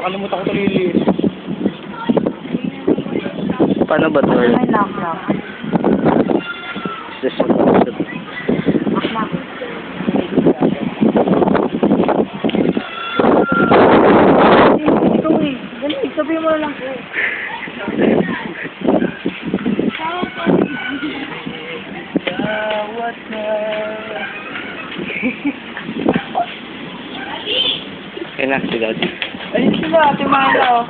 Nakalimutan ko talili. Paano ba to? May knock-knock. This one. Knock-knock. Ito eh. Dali, sabihin mo na lang po. Kaya na, si Daddy. Ayun sila, timahin na oh.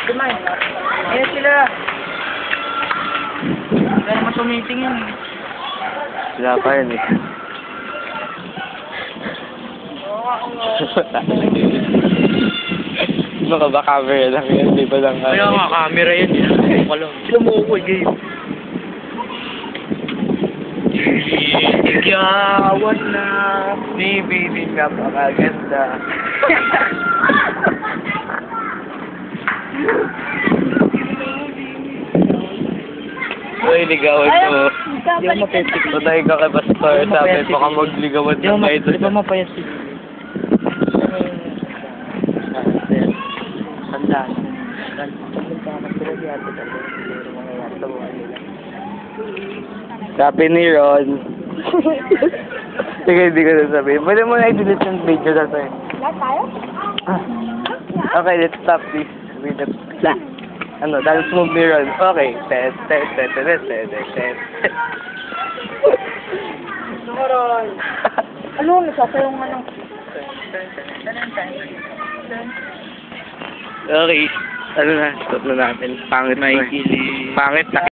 Timahin. Ayun sila. Kaya masumiting yun. Sila pa yun eh. Baka ba camera lang yan, di ba lang? Kaya nga, camera yan. Ko lang. Sila mo ko, game. Ikawan na, bibili ka pakaganda. Uy, ligawan ko. Yung mapesik. Patay ka kay Pastor, sabi baka magligawan na kayo doon. Di ba mapesik? Sandaan. Sabi ni Ron. Sige, hindi ko na sabihin. Pwede mo na i-delete yung video na to eh. Lahat tayo? Okay, let's stop this video. Ano, dance move ni Ron. Okay. Test. Numeron. Ano, nasasayaw nga ng... Okay. Ano na, stop na natin. Pangit na. Pangit na.